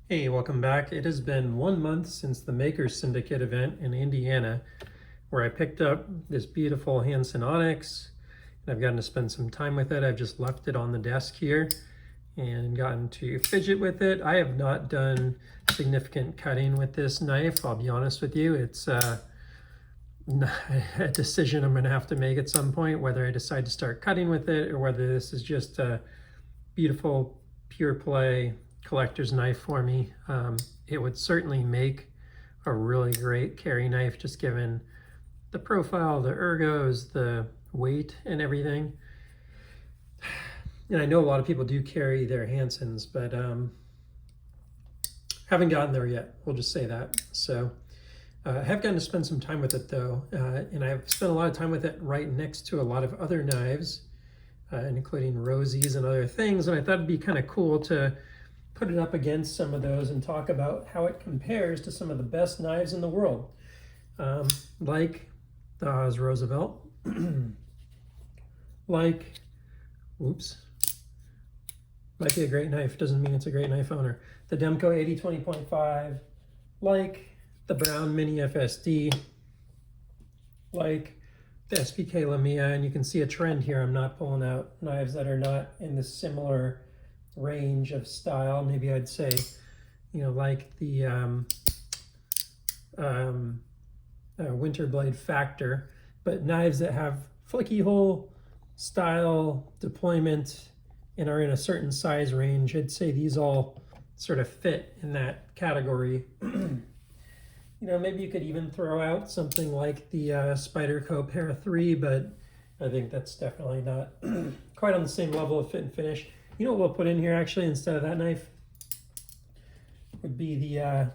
Hey, welcome back. It has been 1 month since the Makers Syndicate event in Indiana, where I picked up this beautiful Hansen Onyx, and I've gotten to spend some time with it. I've just left it on the desk here and gotten to fidget with it. I have not done significant cutting with this knife, I'll be honest with you. It's a decision I'm gonna have to make at some point, whether I decide to start cutting with it or whether this is just a beautiful pure play collector's knife for me. It would certainly make a really great carry knife, just given the profile, the ergos, the weight, and everything. And I know a lot of people do carry their Hansens, but haven't gotten there yet. We'll just say that. So I have gotten to spend some time with it though, and I've spent a lot of time with it right next to a lot of other knives, including Rosie's and other things. And I thought it'd be kind of cool to put it up against some of those and talk about how it compares to some of the best knives in the world, like the Oz Roosevelt, like, oops, might be a great knife, doesn't mean it's a great knife owner, the Demco 80-20.5, like the Brown Mini FSD, like the SPK Lamia. And you can see a trend here. I'm not pulling out knives that are not in the similar range of style. Maybe I'd say, like the Winter Blade Factor, but knives that have flicky hole style deployment and are in a certain size range. I'd say these all sort of fit in that category. Maybe you could even throw out something like the Spyderco Para 3, but I think that's definitely not quite on the same level of fit and finish. You know what we'll put in here actually instead of that knife would be the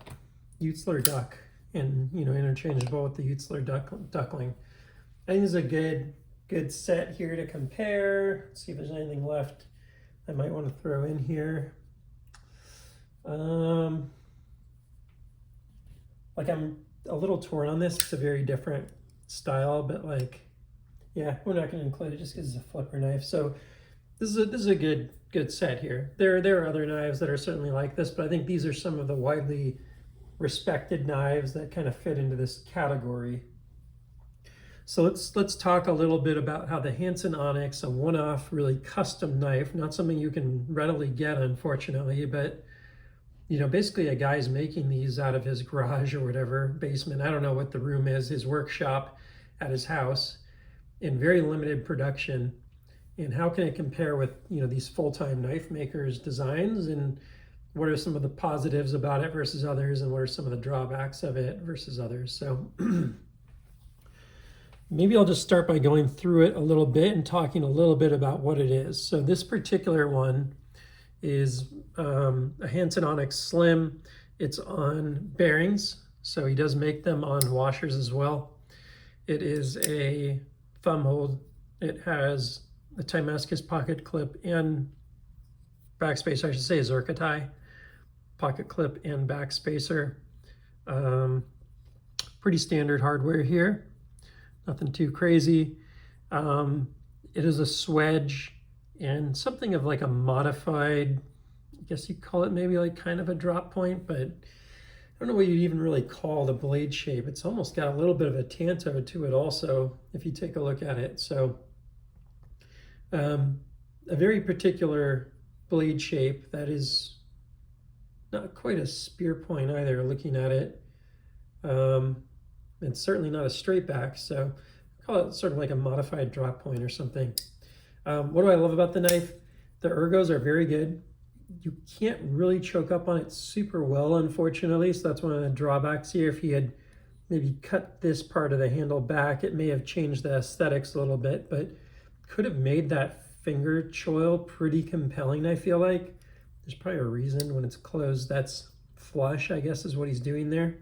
Utzler Duck, and interchangeable with the Utzler Duckling. I think this is a good set here to compare. Let's see if there's anything left I might want to throw in here. Like, I'm a little torn on this. It's a very different style, but yeah, we're not going to include it just because it's a flipper knife. So this is a good set here. There are other knives that are certainly like this, but I think these are some of the widely respected knives that kind of fit into this category. So let's talk a little bit about how the Hansen Onyx, a one-off, really custom knife, not something you can readily get, unfortunately, but basically a guy's making these out of his garage or whatever, basement. I don't know what the room is, his workshop at his house, in very limited production. And how can it compare with these full-time knife makers' designs, and what are some of the positives about it versus others, and what are some of the drawbacks of it versus others? So maybe I'll just start by going through it a little bit and talking a little bit about what it is. So this particular one is a Hansen Onyx Slim. It's on bearings, so he does make them on washers as well. It is a thumb hold. It has a Timascus pocket clip and backspacer, I should say Zircotai pocket clip and backspacer. Pretty standard hardware here, nothing too crazy. It is a swedge and something of like a modified, I guess you call it maybe like kind of a drop point, but I don't know what you'd even really call the blade shape. It's almost got a little bit of a tanto to it also, if you take a look at it. So a very particular blade shape that is not quite a spear point either, looking at it. It's certainly not a straight back, so I call it sort of like a modified drop point or something. What do I love about the knife? The ergos are very good. You can't really choke up on it super well, unfortunately, so that's one of the drawbacks here. If you had maybe cut this part of the handle back, it may have changed the aesthetics a little bit, but could have made that finger choil pretty compelling, I feel like. There's probably a reason when it's closed that's flush, I guess is what he's doing there.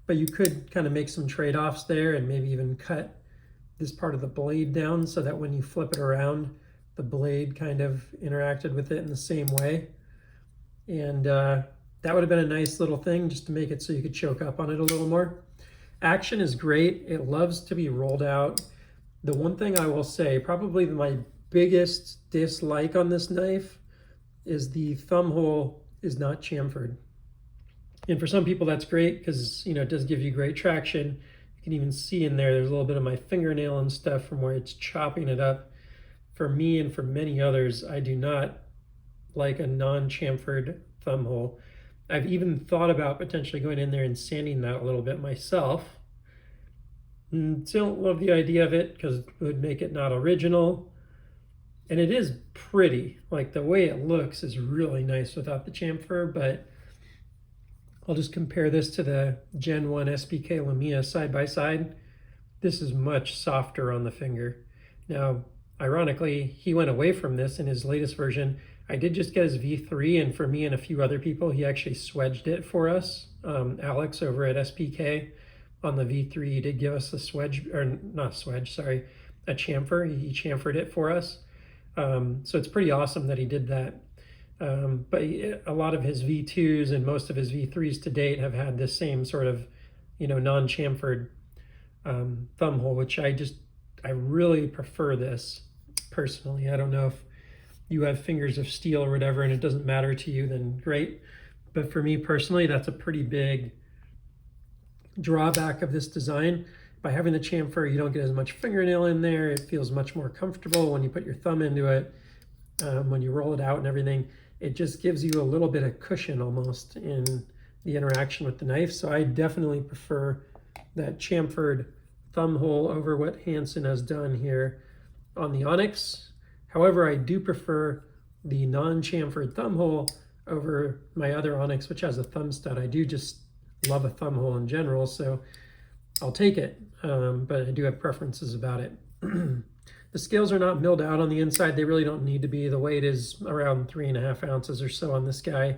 But you could kind of make some trade-offs there and maybe even cut this part of the blade down so that when you flip it around, the blade kind of interacted with it in the same way. And that would have been a nice little thing just to make it so you could choke up on it a little more. Action is great. It loves to be rolled out. The one thing I will say, probably my biggest dislike on this knife, is the thumb hole is not chamfered. And for some people that's great because, it does give you great traction. You can even see in there's a little bit of my fingernail and stuff from where it's chopping it up. For me and for many others, I do not like a non-chamfered thumb hole. I've even thought about potentially going in there and sanding that a little bit myself. Don't love the idea of it because it would make it not original. And it is pretty. Like the way it looks is really nice without the chamfer, but I'll just compare this to the Gen 1 SPK Lumia side by side. This is much softer on the finger. Now, ironically, he went away from this in his latest version. I did just get his V3, and for me and a few other people, he actually swedged it for us. Alex over at SPK on the V3, he did give us a swedge, or not swedge, sorry, a chamfer. He chamfered it for us. So it's pretty awesome that he did that. But a lot of his V2s and most of his V3s to date have had this same sort of, non-chamfered thumb hole, which I really prefer this personally. I don't know if you have fingers of steel or whatever and it doesn't matter to you, then great. But for me personally, that's a pretty big drawback of this design. By having the chamfer, you don't get as much fingernail in there. It feels much more comfortable when you put your thumb into it, when you roll it out and everything. It just gives you a little bit of cushion almost in the interaction with the knife. So I definitely prefer that chamfered thumb hole over what Hansen has done here on the Onyx. However, I do prefer the non-chamfered thumb hole over my other Onyx, which has a thumb stud. I do just love a thumb hole in general, so I'll take it, but I do have preferences about it. The scales are not milled out on the inside. They really don't need to be. The weight is around 3.5 ounces or so on this guy.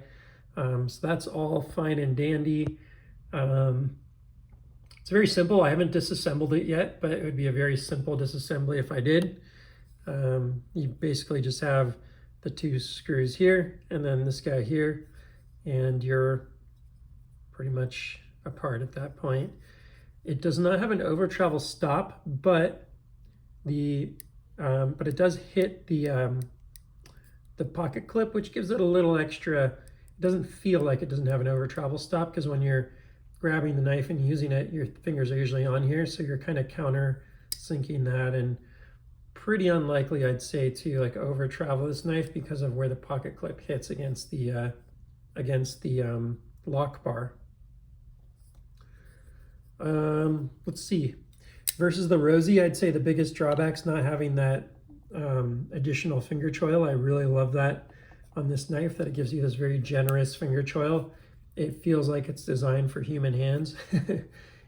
So that's all fine and dandy. It's very simple. I haven't disassembled it yet, but it would be a very simple disassembly if I did. You basically just have the 2 screws here and then this guy here, and you're pretty much apart at that point. It does not have an over travel stop, but it does hit the pocket clip, which gives it a little extra. It doesn't feel like it doesn't have an over travel stop because when you're grabbing the knife and using it, your fingers are usually on here, so you're kind of counter sinking that, and pretty unlikely, I'd say, to like over travel this knife because of where the pocket clip hits against the lock bar. Let's see. Versus the Rosie, I'd say the biggest drawback's not having that additional finger choil. I really love that on this knife, that it gives you this very generous finger choil. It feels like it's designed for human hands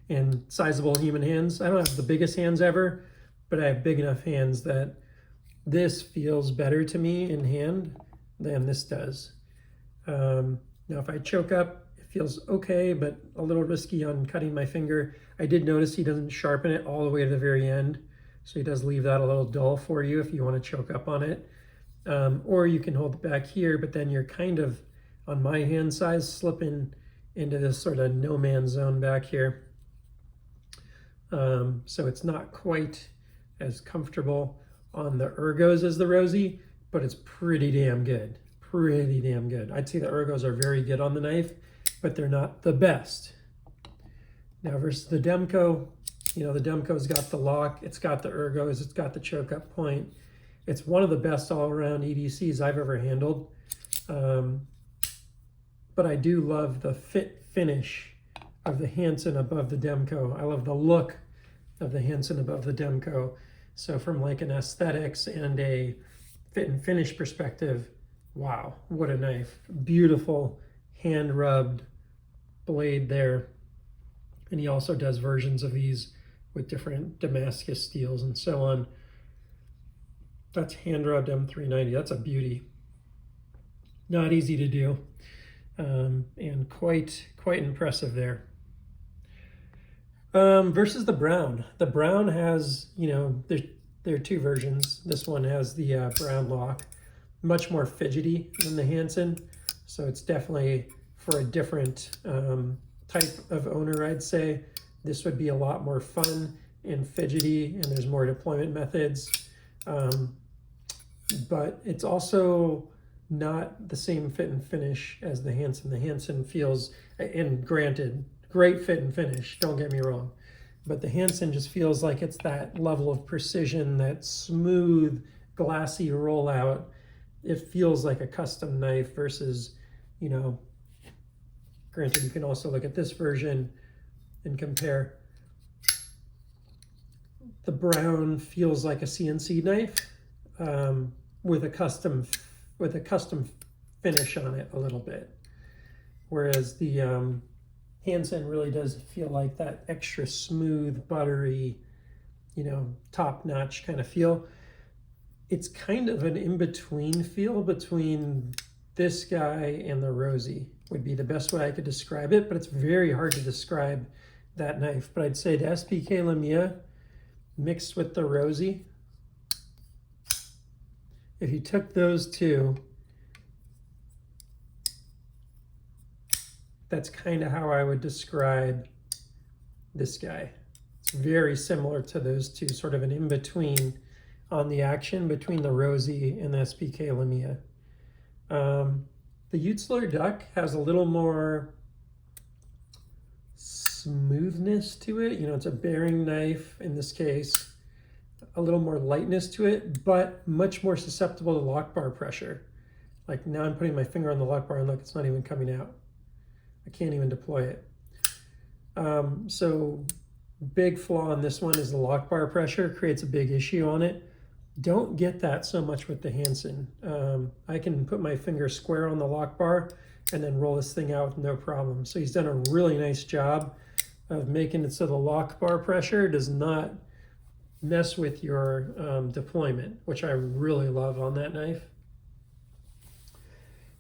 and sizable human hands. I don't have the biggest hands ever, but I have big enough hands that this feels better to me in hand than this does. Now, if I choke up, it feels okay, but a little risky on cutting my finger. I did notice he doesn't sharpen it all the way to the very end, so he does leave that a little dull for you if you want to choke up on it. Or you can hold it back here, but then you're kind of, on my hand size, slipping into this sort of no man's zone back here. So it's not quite as comfortable on the ergos as the Rosie, but it's pretty damn good. Pretty damn good. I'd say the ergos are very good on the knife, but they're not the best. Now versus the Demko, the Demko's got the lock, it's got the ergos, it's got the choke up point. It's one of the best all around EDCs I've ever handled. But I do love the fit finish of the Hansen above the Demko. I love the look of the Hansen above the Demko. So from like an aesthetics and a fit and finish perspective, wow, what a knife. Beautiful hand rubbed blade there. And he also does versions of these with different Damascus steels and so on. That's hand rubbed M390. That's a beauty. Not easy to do, and quite impressive there. Versus the Brown. The Brown has, there are 2 versions. This one has the Brown lock, much more fidgety than the Hansen. So it's definitely for a different type of owner, I'd say. This would be a lot more fun and fidgety, and there's more deployment methods. But it's also not the same fit and finish as the Hansen. The Hansen feels, and granted, great fit and finish, don't get me wrong, but the Hansen just feels like it's that level of precision, that smooth, glassy rollout. It feels like a custom knife versus, you know, granted, you can also look at this version and compare. The brown feels like a CNC knife with a custom finish on it a little bit, whereas the Hansen really does feel like that extra smooth, buttery, you know, top-notch kind of feel. It's kind of an in-between feel between this guy and the Rosie would be the best way I could describe it, but it's very hard to describe that knife. But I'd say the SPK Lamia mixed with the Rosie, if you took those two, that's kind of how I would describe this guy. It's very similar to those two, sort of an in-between on the action between the Rosie and the SPK Lamia. The Utzler Duck has a little more smoothness to it. You know, it's a bearing knife in this case, a little more lightness to it, but much more susceptible to lock bar pressure. Like now I'm putting my finger on the lock bar and look, it's not even coming out. I can't even deploy it. So big flaw in this one is the lock bar pressure creates a big issue on it. Don't get that so much with the Hansen. I can put my finger square on the lock bar and then roll this thing out with no problem. So he's done a really nice job of making it so the lock bar pressure does not mess with your deployment, which I really love on that knife.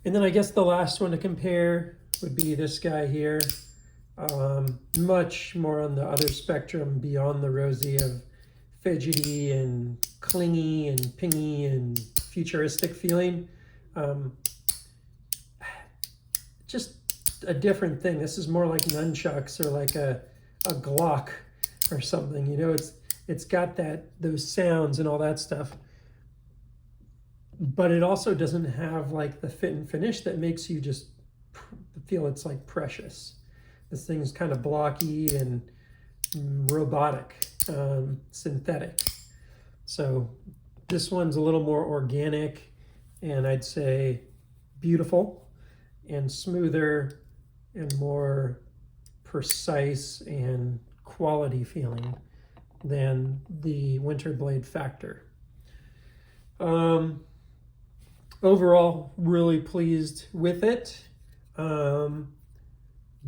And then I guess the last one to compare would be this guy here. Much more on the other spectrum beyond the Rosie of fidgety and clingy and pingy and futuristic feeling. Just a different thing. This is more like nunchucks or like a Glock or something. You know, it's got those sounds and all that stuff, but it also doesn't have like the fit and finish that makes you just feel it's like precious. This thing's kind of blocky and robotic, synthetic. So this one's a little more organic and I'd say beautiful and smoother and more precise and quality feeling than the Winterblade Factor. Overall, really pleased with it.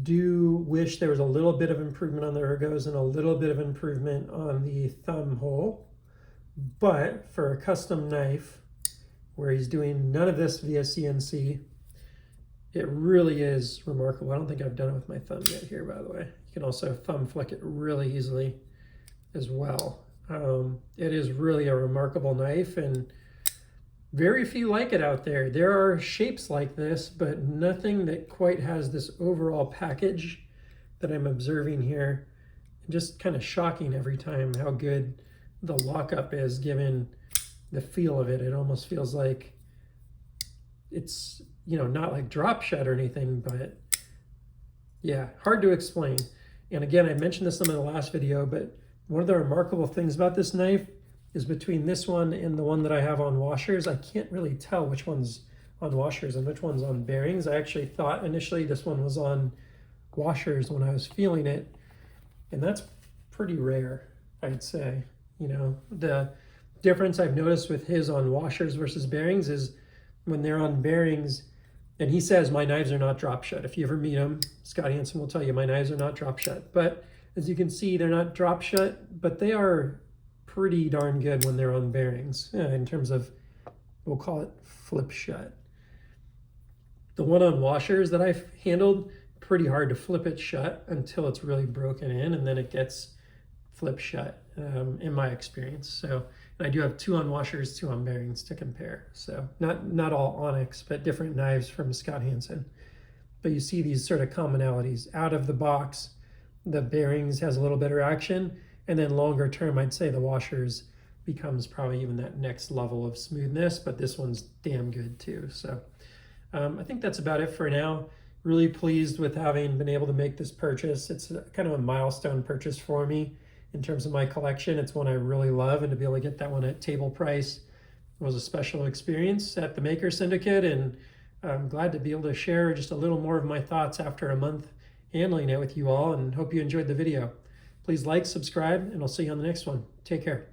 Do wish there was a little bit of improvement on the ergos and a little bit of improvement on the thumb hole. But for a custom knife where he's doing none of this via CNC, it really is remarkable. I don't think I've done it with my thumb yet here, by the way. You can also thumb flick it really easily as well. It is really a remarkable knife and very few like it out there. There are shapes like this, but nothing that quite has this overall package that I'm observing here. Just kind of shocking every time how good the lockup is given the feel of it. It almost feels like it's, you know, not like drop shot or anything, but yeah, hard to explain. And again, I mentioned this in the last video, but one of the remarkable things about this knife is between this one and the one that I have on washers, I can't really tell which one's on washers and which one's on bearings. I actually thought initially this one was on washers when I was feeling it, and that's pretty rare, I'd say. You know, the difference I've noticed with his on washers versus bearings is when they're on bearings, and he says my knives are not drop shut. If you ever meet him, Scott Hansen will tell you my knives are not drop shut. But as you can see, they're not drop shut, but they are pretty darn good when they're on bearings in terms of, we'll call it flip shut. The one on washers that I've handled, pretty hard to flip it shut until it's really broken in, and then it gets flip shut in my experience. So, and I do have 2 on washers, 2 on bearings to compare. So not all Onyx, but different knives from Scott Hansen. But you see these sort of commonalities. Out of the box, the bearings has a little better action, and then longer term, I'd say the washers becomes probably even that next level of smoothness, but this one's damn good too. So I think that's about it for now. Really pleased with having been able to make this purchase. It's kind of a milestone purchase for me in terms of my collection. It's one I really love, and to be able to get that one at table price was a special experience at the Maker Syndicate, and I'm glad to be able to share just a little more of my thoughts after a month handling it with you all, and hope you enjoyed the video. Please like, subscribe, and I'll see you on the next one. Take care.